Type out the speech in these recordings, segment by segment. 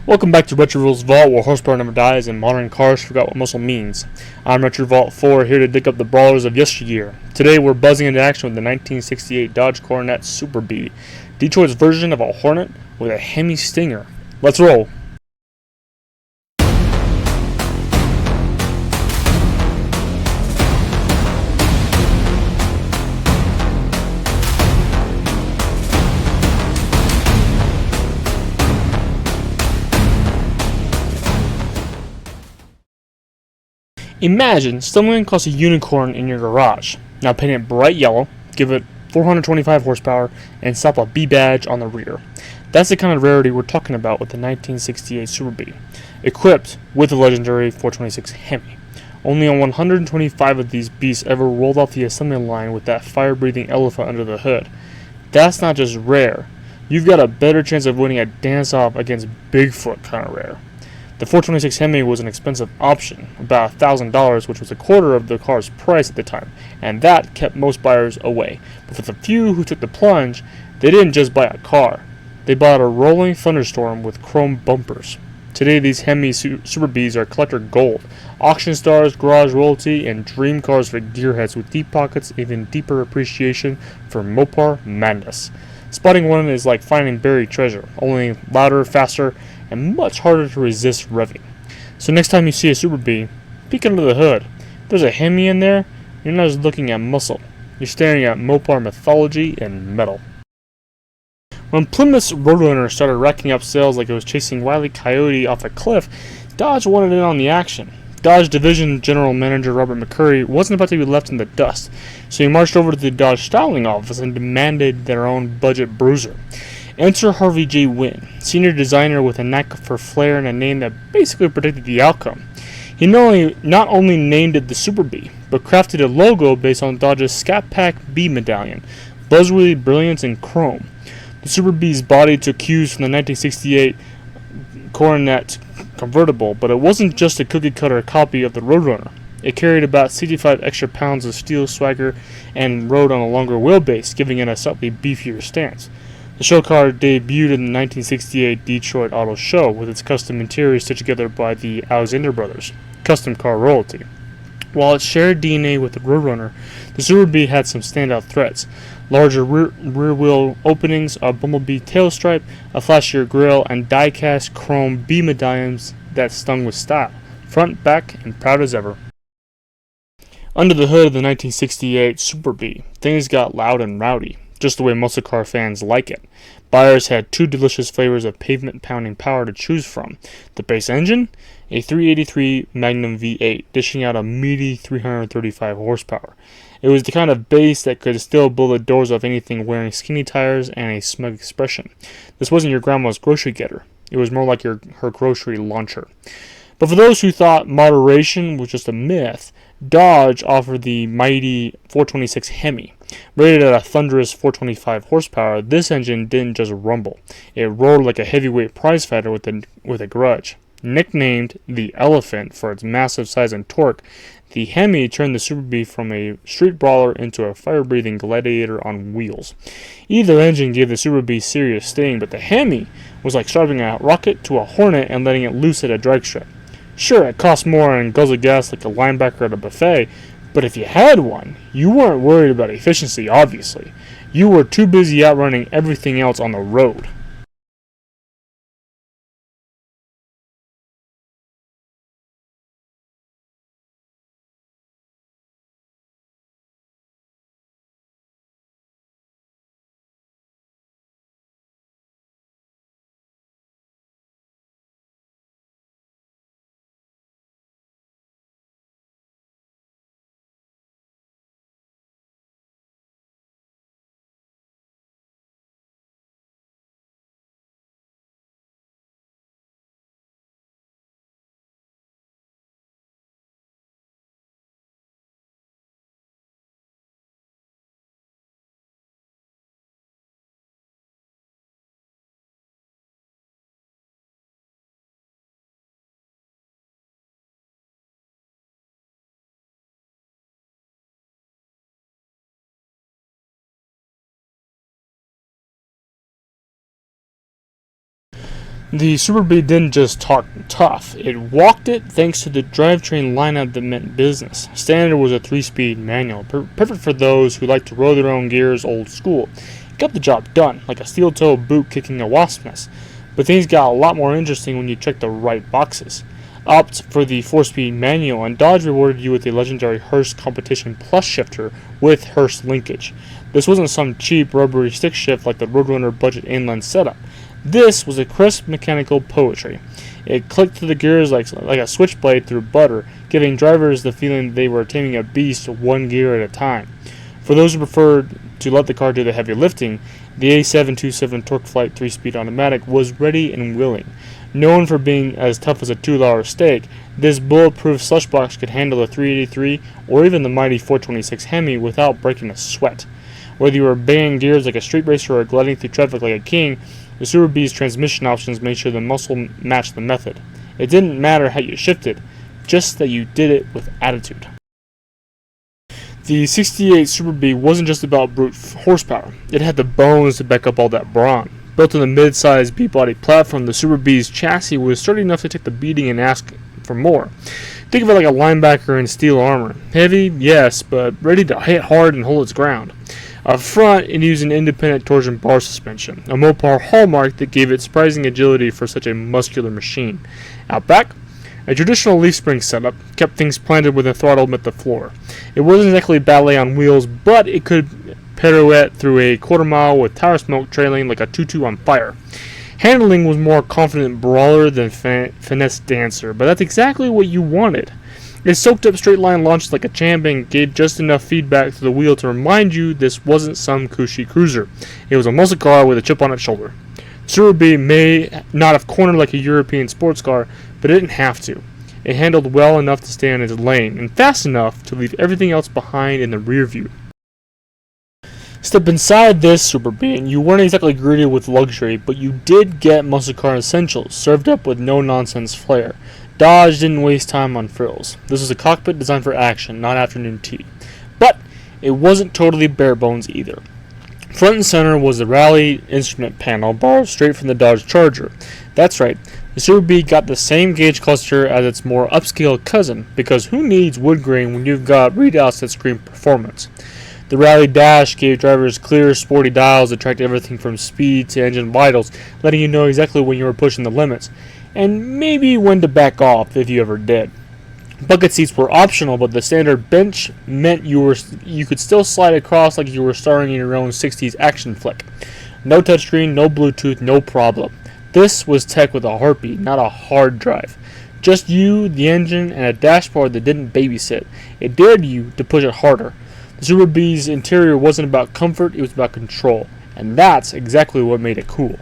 Welcome back to Retrovault's Vault, where horsepower never dies and modern cars forgot what muscle means. I'm Retrovault 4, here to dig up the brawlers of yesteryear. Today we're buzzing into action with the 1968 Dodge Coronet Super Bee, Detroit's version of a Hornet with a HEMI Stinger. Let's roll! Imagine stumbling across a unicorn in your garage. Now paint it bright yellow, give it 425 horsepower, and slap a B badge on the rear. That's the kind of rarity we're talking about with the 1968 Super Bee, equipped with the legendary 426 HEMI. Only on 125 of these beasts ever rolled off the assembly line with that fire-breathing elephant under the hood. That's not just rare. You've got a better chance of winning a dance-off against Bigfoot kind of rare. The 426 HEMI was an expensive option, about $1,000, which was a quarter of the car's price at the time, and that kept most buyers away. But for the few who took the plunge, they didn't just buy a car. They bought a rolling thunderstorm with chrome bumpers. Today, these HEMI Super Bees are collector gold, auction stars, garage royalty, and dream cars for gearheads with deep pockets and even deeper appreciation for Mopar madness. Spotting one is like finding buried treasure, only louder, faster, and much harder to resist revving. So next time you see a Super Bee, peek under the hood. If there's a HEMI in there, you're not just looking at muscle. You're staring at Mopar mythology and metal. When Plymouth's Roadrunner started racking up sales like it was chasing Wile E. Coyote off a cliff, Dodge wanted in on the action. Dodge Division General Manager Robert McCurry wasn't about to be left in the dust, so he marched over to the Dodge styling office and demanded their own budget bruiser. Enter Harvey J. Wynn, senior designer with a knack for flair and a name that basically predicted the outcome. He not only named it the Super Bee, but crafted a logo based on Dodge's Scat Pack B medallion, buzzworthy brilliance in chrome. The Super Bee's body took cues from the 1968 Coronet convertible, but it wasn't just a cookie-cutter copy of the Roadrunner. It carried about 65 extra pounds of steel swagger and rode on a longer wheelbase, giving it a slightly beefier stance. The show car debuted in the 1968 Detroit Auto Show with its custom interior stitched together by the Alexander brothers, custom car royalty. While it shared DNA with the Roadrunner, the Super Bee had some standout threats: larger rear wheel openings, a bumblebee tail stripe, a flashier grille, and die-cast chrome B medallions that stung with style, front, back, and proud as ever. Under the hood of the 1968 Super Bee, things got loud and rowdy, just the way muscle car fans like it. Buyers had two delicious flavors of pavement-pounding power to choose from: the base engine, a 383 Magnum V8, dishing out a meaty 335 horsepower. It was the kind of bass that could still blow the doors off anything wearing skinny tires and a smug expression. This wasn't your grandma's grocery getter. It was more like her grocery launcher. But for those who thought moderation was just a myth, Dodge offered the mighty 426 HEMI. Rated at a thunderous 425 horsepower, this engine didn't just rumble. It roared like a heavyweight prizefighter with a grudge. Nicknamed the Elephant for its massive size and torque, the HEMI turned the Super Bee from a street brawler into a fire-breathing gladiator on wheels. Either engine gave the Super Bee serious sting, but the HEMI was like strapping a rocket to a Hornet and letting it loose at a drag strip. Sure, it cost more and guzzled gas like a linebacker at a buffet, but if you had one, you weren't worried about efficiency, obviously. You were too busy outrunning everything else on the road. The Super Bee didn't just talk tough, it walked it thanks to the drivetrain lineup that meant business. Standard was a 3-speed manual, perfect for those who like to roll their own gears old school. It got the job done, like a steel-toe boot kicking a wasp nest. But things got a lot more interesting when you checked the right boxes. Opt for the 4-speed manual, and Dodge rewarded you with the legendary Hurst Competition Plus shifter with Hurst linkage. This wasn't some cheap rubbery stick shift like the Roadrunner budget inline setup. This was a crisp mechanical poetry. It clicked through the gears like a switchblade through butter, giving drivers the feeling they were taming a beast one gear at a time. For those who preferred to let the car do the heavy lifting, the A727 TorqueFlite 3-speed automatic was ready and willing. Known for being as tough as a $2 steak, this bulletproof slushbox could handle the 383 or even the mighty 426 HEMI without breaking a sweat. Whether you were banging gears like a street racer or gliding through traffic like a king, the Super Bee's transmission options made sure the muscle matched the method. It didn't matter how you shifted, just that you did it with attitude. The 68 Super Bee wasn't just about brute horsepower, it had the bones to back up all that brawn. Built on the mid-sized B-body platform, the Super Bee's chassis was sturdy enough to take the beating and ask for more. Think of it like a linebacker in steel armor. Heavy, yes, but ready to hit hard and hold its ground. Up front, it used an independent torsion bar suspension, a Mopar hallmark that gave it surprising agility for such a muscular machine. Out back, a traditional leaf spring setup kept things planted when the throttle met the floor. It wasn't exactly ballet on wheels, but it could pirouette through a quarter mile with tire smoke trailing like a tutu on fire. Handling was more confident brawler than finesse dancer, but that's exactly what you wanted. It soaked up straight line launches like a champ and gave just enough feedback to the wheel to remind you this wasn't some cushy cruiser. It was a muscle car with a chip on its shoulder. Super Bee may not have cornered like a European sports car, but it didn't have to. It handled well enough to stay in its lane, and fast enough to leave everything else behind in the rear view. Step inside this Super Bee, and you weren't exactly greeted with luxury, but you did get muscle car essentials, served up with no-nonsense flair. Dodge didn't waste time on frills. This was a cockpit designed for action, not afternoon tea. But it wasn't totally bare bones either. Front and center was the Rally instrument panel borrowed straight from the Dodge Charger. That's right, the Super Bee got the same gauge cluster as its more upscale cousin, because who needs wood grain when you've got readouts that scream performance? The Rally dash gave drivers clear, sporty dials that tracked everything from speed to engine vitals, letting you know exactly when you were pushing the limits, and maybe when to back off if you ever did. Bucket seats were optional, but the standard bench meant you could still slide across like you were starring in your own 60s action flick. No touchscreen, no Bluetooth, no problem. This was tech with a heartbeat, not a hard drive. Just you, the engine, and a dashboard that didn't babysit. It dared you to push it harder. The Super Bee's interior wasn't about comfort, it was about control. And that's exactly what made it cool.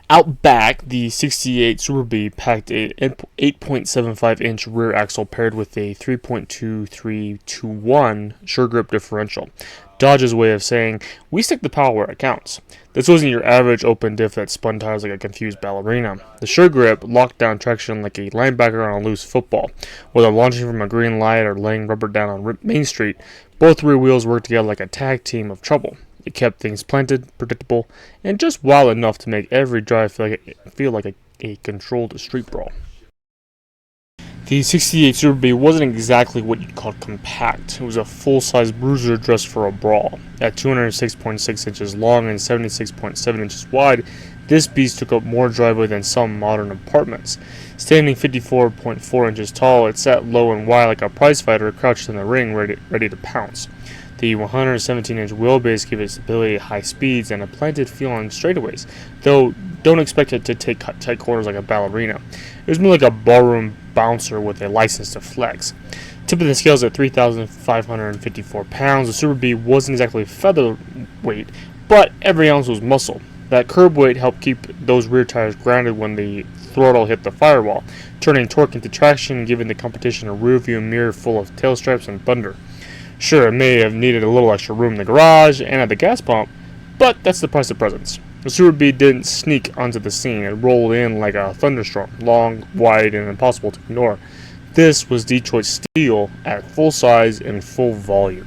Out back, the 68 Super Bee packed a 8.75-inch rear axle paired with a 3.2321 sure grip differential. Dodge's way of saying, we stick the power where it counts. This wasn't your average open diff that spun tires like a confused ballerina. The sure grip locked down traction like a linebacker on a loose football. Whether launching from a green light or laying rubber down on Main Street, both rear wheels worked together like a tag team of trouble. It kept things planted, predictable, and just wild enough to make every drive feel like a controlled street brawl. The 68 Super Bee wasn't exactly what you'd call compact. It was a full-size bruiser dressed for a brawl. At 206.6 inches long and 76.7 inches wide, this beast took up more driveway than some modern apartments. Standing 54.4 inches tall, it sat low and wide like a prizefighter crouched in the ring ready to pounce. The 117-inch wheelbase gave it stability at high speeds and a planted feel on straightaways, though don't expect it to take tight corners like a ballerina. It was more like a ballroom bouncer with a license to flex. Tip of the scales at 3,554 pounds, the Super Bee wasn't exactly featherweight, but every ounce was muscle. That curb weight helped keep those rear tires grounded when the throttle hit the firewall, turning torque into traction and giving the competition a rear view mirror full of tail stripes and thunder. Sure, it may have needed a little extra room in the garage and at the gas pump, but that's the price of presence. The Super Bee didn't sneak onto the scene. It rolled in like a thunderstorm, long, wide, and impossible to ignore. This was Detroit steel at full size and full volume.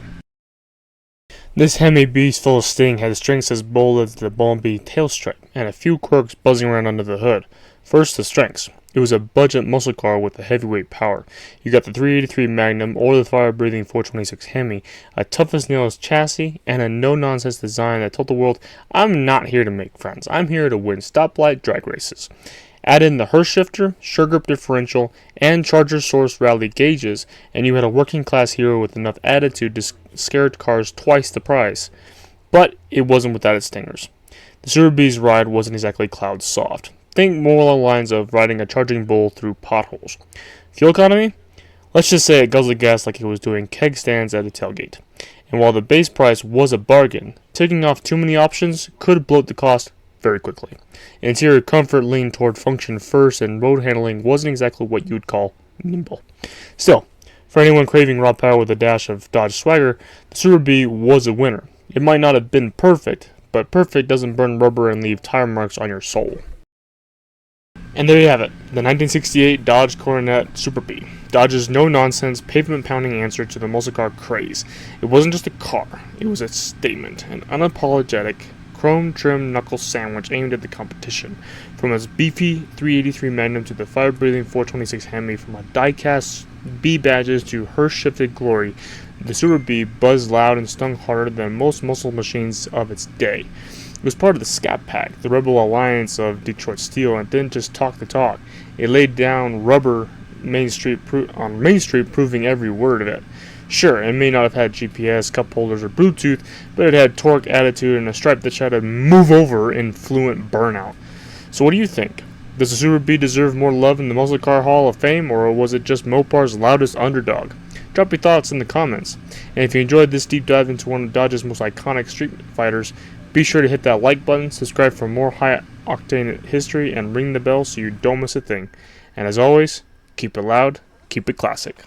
This HEMI beast full of sting had strengths as bold as the Bumblebee tail stripe, and a few quirks buzzing around under the hood. First, the strengths. It was a budget muscle car with a heavyweight power. You got the 383 Magnum or the fire-breathing 426 HEMI, a tough-as-nails chassis, and a no-nonsense design that told the world, I'm not here to make friends, I'm here to win stoplight drag races. Add in the Hurst shifter, sure grip differential, and Charger Source rally gauges, and you had a working-class hero with enough attitude to scare cars twice the price. But it wasn't without its stingers. The Super Bee's ride wasn't exactly cloud soft. Think more along the lines of riding a charging bull through potholes. Fuel economy? Let's just say it guzzled gas like it was doing keg stands at a tailgate. And while the base price was a bargain, ticking off too many options could bloat the cost very quickly. Interior comfort leaned toward function first, and road handling wasn't exactly what you'd call nimble. Still, for anyone craving raw power with a dash of Dodge swagger, the Super Bee was a winner. It might not have been perfect, but perfect doesn't burn rubber and leave tire marks on your soul. And there you have it, the 1968 Dodge Coronet Super Bee. Dodge's no-nonsense, pavement-pounding answer to the muscle car craze. It wasn't just a car, it was a statement, an unapologetic, chrome-trimmed knuckle sandwich aimed at the competition. From its beefy 383 Magnum to the fire-breathing 426 HEMI, from a die-cast B badges to Hurst-shifted glory, the Super Bee buzzed loud and stung harder than most muscle machines of its day. It was part of the Scat Pack, the rebel alliance of Detroit steel, and didn't just talk the talk. It laid down rubber on Main Street, proving every word of it. Sure, it may not have had GPS, cup holders, or Bluetooth, but it had torque, attitude, and a stripe that tried to move over in fluent burnout. So what do you think? Does the Super Bee deserve more love in the Muscle Car Hall of Fame, or was it just Mopar's loudest underdog? Drop your thoughts in the comments. And if you enjoyed this deep dive into one of Dodge's most iconic street fighters, be sure to hit that like button, subscribe for more high-octane history, and ring the bell so you don't miss a thing. And as always, keep it loud, keep it classic.